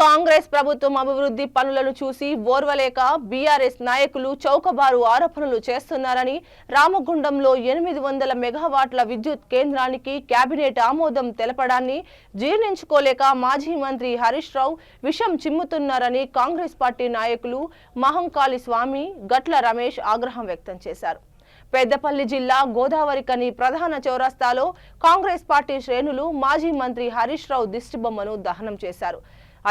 కాంగ్రెస్ ప్రభుత్వం అభివృద్ధి పనులను చూసి ఓర్వలేక బీఆర్ఎస్ నాయకులు చౌకబారు ఆరోపణలు చేస్తున్నారని రామగుండంలో 800 మెగావాట్ల విద్యుత్ కేంద్రానికి కేబినెట్ ఆమోదం తెలపడాన్ని జీర్ణించుకోలేక మాజీ మంత్రి హరీష్ రావు విషం చిమ్ముతున్నారని కాంగ్రెస్ పార్టీ నాయకులు మహంకాళి స్వామి గట్ల రమేష్ ఆగ్రహం వ్యక్తం చేశారు. పెద్దపల్లి జిల్లా గోదావరికని ప్రధాన చౌరస్తాలో కాంగ్రెస్ పార్టీ శ్రేణులు మాజీ మంత్రి హరీష్ రావు దిష్టిబొమ్మను దహనం చేశారు.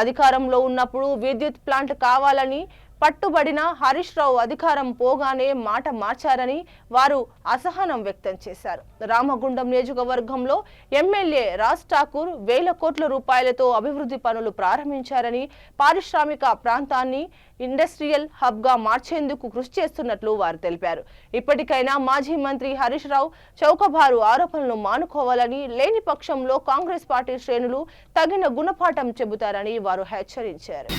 అధికారంలో ఉన్నప్పుడు విద్యుత్ ప్లాంట్ కావాలని పట్టుబడిన హరీష్ రావు అధికారం పోగానే మాట మార్చారని వారు అసహనం వ్యక్తం చేశారు. రామగుండం నియోజకవర్గంలో ఎమ్మెల్యే రాజ్ ఠాకూర్ వేల కోట్ల రూపాయలతో అభివృద్ధి పనులు ప్రారంభించారని, పారిశ్రామిక ప్రాంతాన్ని ఇండస్ట్రియల్ హబ్ గా మార్చేందుకు కృషి చేస్తున్నట్లు వారు తెలిపారు. ఇప్పటికైనా మాజీ మంత్రి హరీష్ రావు చౌకబారు ఆరోపణలు మానుకోవాలని, లేని పక్షంలో కాంగ్రెస్ పార్టీ శ్రేణులు తగిన గుణపాఠం చెబుతారని వారు హెచ్చరించారు.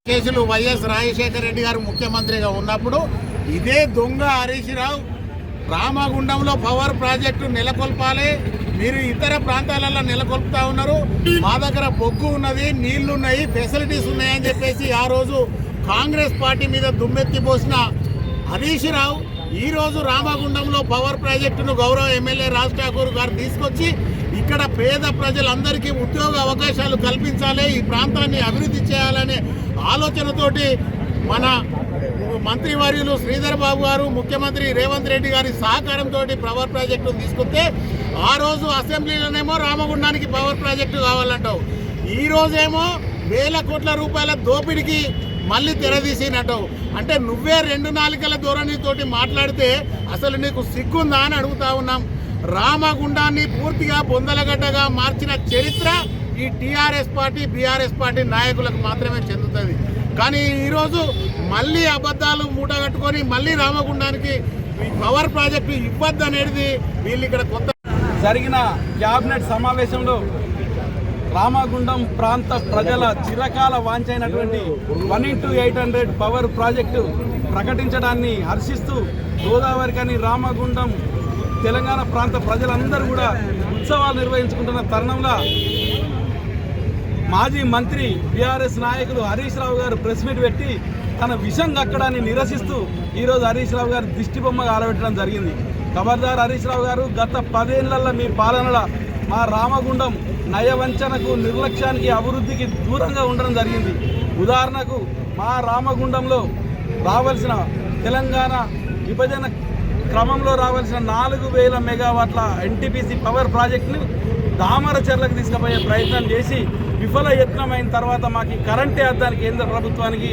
కేసులు వైఎస్ రాజశేఖర రెడ్డి గారు ముఖ్యమంత్రిగా ఉన్నప్పుడు ఇదే దొంగ హరీష్ రావు రామగుండంలో పవర్ ప్రాజెక్టు నెలకొల్పాలి, మీరు ఇతర ప్రాంతాలలో నెలకొల్పుతా ఉన్నారు, మా దగ్గర బొగ్గు ఉన్నది, నీళ్లున్నాయి, ఫెసిలిటీస్ ఉన్నాయని చెప్పేసి ఆ రోజు కాంగ్రెస్ పార్టీ మీద దుమ్మెత్తి పోసిన హరీష్ రావు ఈరోజు రామగుండంలో పవర్ ప్రాజెక్టును గౌరవ ఎమ్మెల్యే రాజ్ ఠాకూర్ గారు తీసుకొచ్చి ఇక్కడ పేద ప్రజలందరికీ ఉద్యోగ అవకాశాలు కల్పించాలి, ఈ ప్రాంతాన్ని అభివృద్ధి చేయాలనే ఆలోచనతోటి మన మంత్రివర్యులు శ్రీధర్ బాబు గారు, ముఖ్యమంత్రి రేవంత్ రెడ్డి గారి సహకారంతో పవర్ ప్రాజెక్టును తీసుకొస్తే ఆ రోజు అసెంబ్లీలోనేమో రామగుండానికి పవర్ ప్రాజెక్టు కావాలంటావు, ఈ రోజేమో వేల కోట్ల రూపాయల దోపిడికి మళ్ళీ తెరదీసినట్టు. అంటే నువ్వే 2 నాలుకల ధోరణితోటి మాట్లాడితే అసలు నీకు సిగ్గుందా అని అడుగుతా ఉన్నాం. రామగుండాన్ని పూర్తిగా బొందలగడ్డగా మార్చిన చరిత్ర ఈ టీఆర్ఎస్ పార్టీ బీఆర్ఎస్ పార్టీ నాయకులకు మాత్రమే చెందుతుంది. కానీ ఈరోజు మళ్ళీ అబద్ధాలు మూటగట్టుకొని మళ్ళీ రామగుండానికి పవర్ ప్రాజెక్టు ఇవ్వద్దు అనేది వీళ్ళు ఇక్కడ కొత్త జరిగిన క్యాబినెట్ సమావేశంలో రామగుండం ప్రాంత ప్రజల చిరకాల వాంఛైనటువంటి 1:800 పవర్ ప్రాజెక్టు ప్రకటించడాన్ని హర్షిస్తూ గోదావరికని రామగుండం తెలంగాణ ప్రాంత ప్రజలందరూ కూడా ఉత్సవాలు నిర్వహించుకుంటున్న తరుణంలో మాజీ మంత్రి బీఆర్ఎస్ నాయకులు హరీష్ రావు గారు ప్రెస్ మీట్ పెట్టి తన విషం కక్కడాన్ని నిరసిస్తూ ఈరోజు హరీష్ రావు గారు దిష్టిబొమ్మగా ఆరబెట్టడం జరిగింది. ఖబర్దార్ హరీష్ రావు గారు, గత 10 ఏళ్లలో మీ పాలనలో మా రామగుండం నయవంచనకు, నిర్లక్ష్యానికి, అభివృద్ధికి దూరంగా ఉండడం జరిగింది. ఉదాహరణకు మా రామగుండంలో రావాల్సిన తెలంగాణ విభజన క్రమంలో రావాల్సిన 4000 మెగావాట్ల ఎన్టీపీసీ పవర్ ప్రాజెక్టును దామరచర్లకు తీసుకుపోయే ప్రయత్నం చేసి విఫల యత్నమైన తర్వాత మాకు కరెంటే అద్దానికి కేంద్ర ప్రభుత్వానికి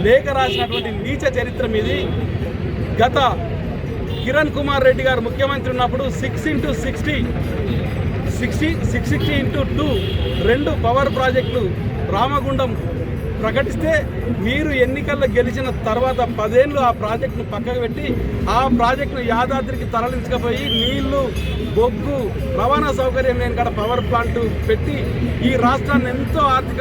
లేఖ రాసినటువంటి నీచ చరిత్ర మీది. గత కిరణ్ కుమార్ రెడ్డి గారు ముఖ్యమంత్రి ఉన్నప్పుడు 6x60 660x2 2 పవర్ ప్రాజెక్టులు రామగుండం ప్రకటిస్తే మీరు ఎన్నికల్లో గెలిచిన తర్వాత 10 ఏళ్ళు ఆ ప్రాజెక్టును పక్కకు పెట్టి ఆ ప్రాజెక్టును యాదాద్రికి తరలించకపోయి నీళ్లు, బొగ్గు, రవాణా సౌకర్యం లేని కాడ పవర్ ప్లాంట్ పెట్టి ఈ రాష్ట్రాన్ని ఎంతో ఆర్థిక